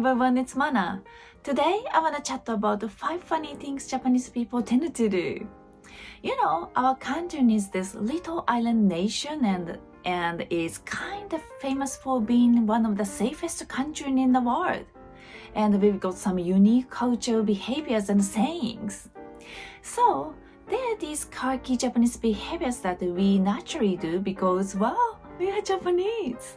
everyone, it's Mana. Today, I want to chat about 5 funny things Japanese people tend to do. You know, our country is this little island nation and is kind of famous for being one of the safest countries in the world. And we've got some unique cultural behaviors and sayings. So, there are these quirky Japanese behaviors that we naturally do because, well, we are Japanese.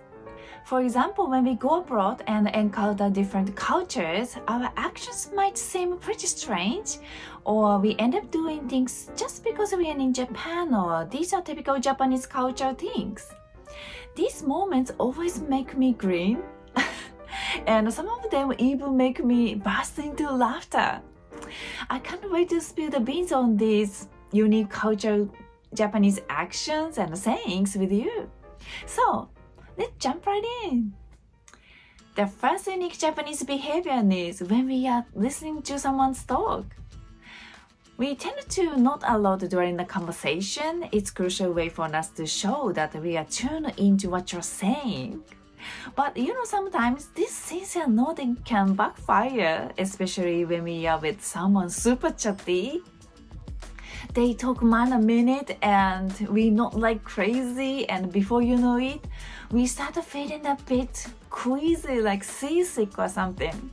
For example, when we go abroad and encounter different cultures, our actions might seem pretty strange, or we end up doing things just because we are in Japan, or these are typical Japanese culture things. These moments always make me grin, and some of them even make me burst into laughter. I can't wait to spill the beans on these unique cultural Japanese actions and sayings with you. So, let's jump right in. The first unique Japanese behavior is when we are listening to someone's talk. We tend to nod a lot during the conversation. It's a crucial way for us to show that we are tuned into what you're saying. But sometimes this sincere nodding can backfire, especially when we are with someone super chatty. They talk more than a minute and we nod like crazy, and before you know it, we start feeling a bit queasy, like seasick or something.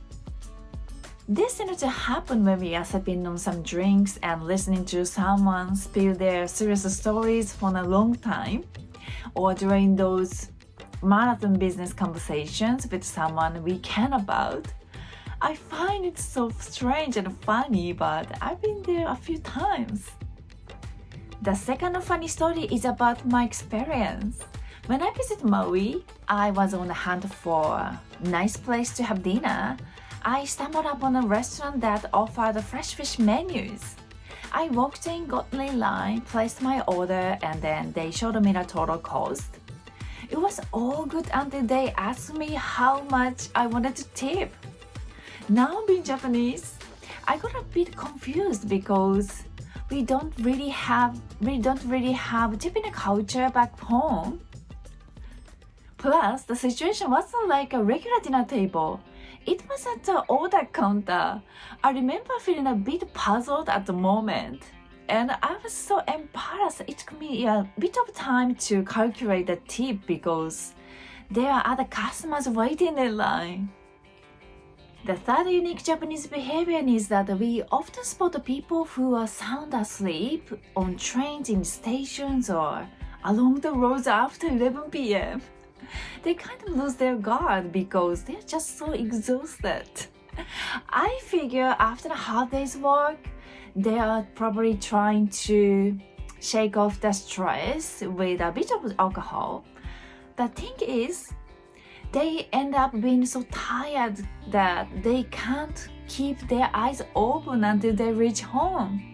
This tends to happen when we are sipping on some drinks and listening to someone spill their serious stories for a long time, or during those marathon business conversations with someone we care about. I find it so strange and funny, but I've been there a few times. The second funny story is about my experience. When I visited Maui, I was on the hunt for a nice place to have dinner. I stumbled upon a restaurant that offered fresh fish menus. I walked in, got in line, placed my order, and then they showed me the total cost. It was all good until they asked me how much I wanted to tip. Now being Japanese, I got a bit confused because we don't really have tipping culture back home. Plus, the situation wasn't like a regular dinner table. It was at the order counter. I remember feeling a bit puzzled at the moment, and I was so embarrassed. It took me a bit of time to calculate the tip because there are other customers waiting in line. The third unique Japanese behavior is that we often spot people who are sound asleep on trains in stations or along the roads after 11 p.m. They kind of lose their guard because they're just so exhausted. I figure after a hard day's work, they are probably trying to shake off the stress with a bit of alcohol. The thing is, they end up being so tired that they can't keep their eyes open until they reach home.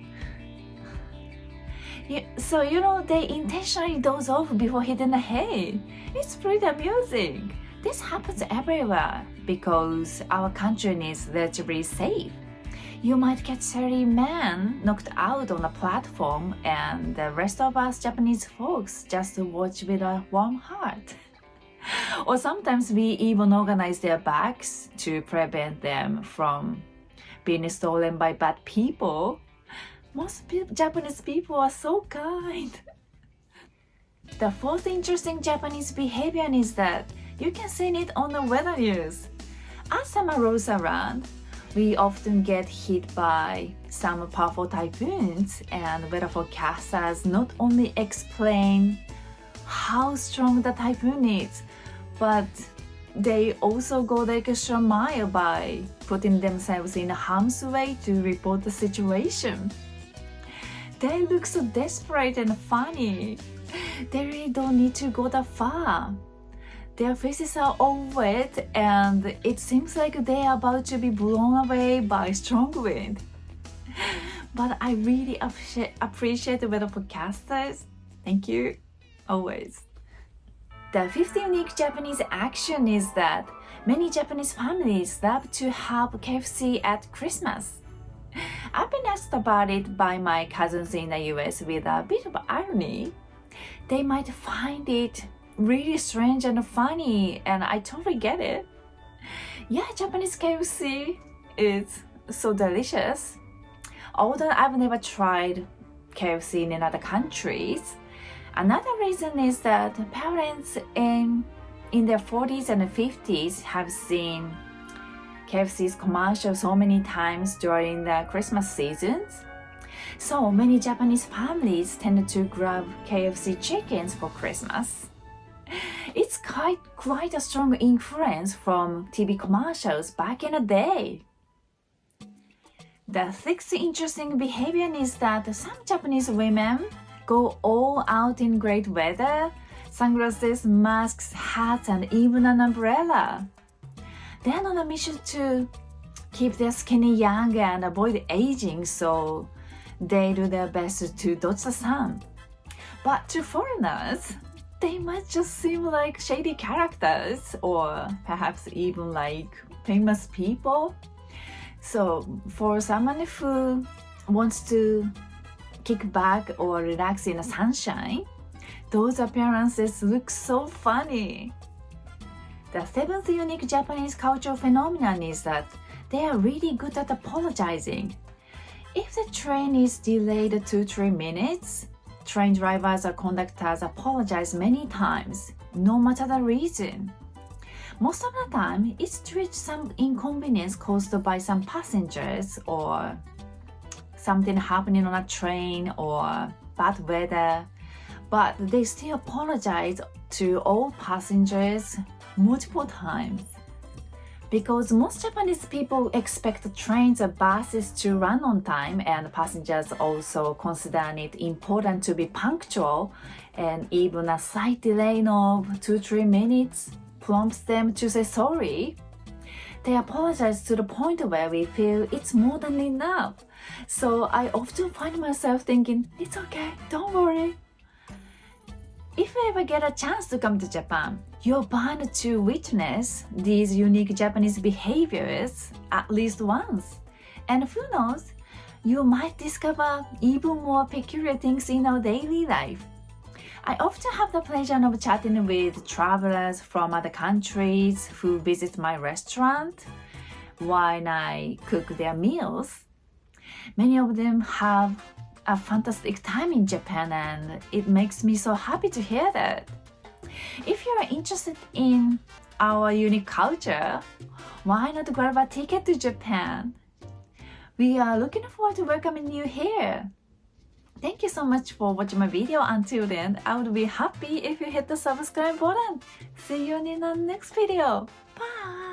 So they intentionally doze off before hitting the hay. It's pretty amusing. This happens everywhere because our country is relatively safe. You might catch 30 men knocked out on a platform, and the rest of us Japanese folks just watch with a warm heart. Or sometimes we even organize their bags to prevent them from being stolen by bad people. Most Japanese people are so kind. The fourth interesting Japanese behavior is that you can see it on the weather news. As summer rolls around, we often get hit by some powerful typhoons, and weather forecasters not only explain how strong the typhoon is, but they also go the extra mile by putting themselves in harm's way to report the situation. They look so desperate and funny. They really don't need to go that far. Their faces are all wet, and it seems like they are about to be blown away by strong wind. But I really appreciate the weather forecasters. Thank you, always. The fifth unique Japanese action is that many Japanese families love to have KFC at Christmas. I've been asked about it by my cousins in the US with a bit of irony. They might find it really strange and funny, and I totally get it. Yeah, Japanese KFC is so delicious. Although I've never tried KFC in other countries, another reason is that parents in their 40s and 50s have seen KFC's commercial so many times during the Christmas seasons. So many Japanese families tend to grab KFC chickens for Christmas. It's quite a strong influence from TV commercials back in the day. The sixth interesting behavior is that some Japanese women go all out in great weather, sunglasses, masks, hats, and even an umbrella. They're on a mission to keep their skin young and avoid aging, so they do their best to dodge the sun. But to foreigners, they might just seem like shady characters or perhaps even like famous people. So for someone who wants to kick back or relax in the sunshine, those appearances look so funny. The seventh unique Japanese cultural phenomenon is that they are really good at apologizing. If the train is delayed 2-3 minutes, train drivers or conductors apologize many times, no matter the reason. Most of the time, it's due to some inconvenience caused by some passengers or something happening on a train or bad weather, but they still apologize to all passengers multiple times. Because most Japanese people expect trains or buses to run on time, and passengers also consider it important to be punctual, and even a slight delay of 2-3 minutes prompts them to say sorry. They apologize to the point where we feel it's more than enough. So I often find myself thinking, it's okay, don't worry. If you ever get a chance to come to Japan, you're bound to witness these unique Japanese behaviors at least once. And who knows, you might discover even more peculiar things in our daily life. I often have the pleasure of chatting with travelers from other countries who visit my restaurant while I cook their meals. Many of them have a fantastic time in Japan, and it makes me so happy to hear that. If you are interested in our unique culture, why not grab a ticket to Japan? We are looking forward to welcoming you here. Thank you so much for watching my video until then. I would be happy if you hit the subscribe button. See you in the next video. Bye!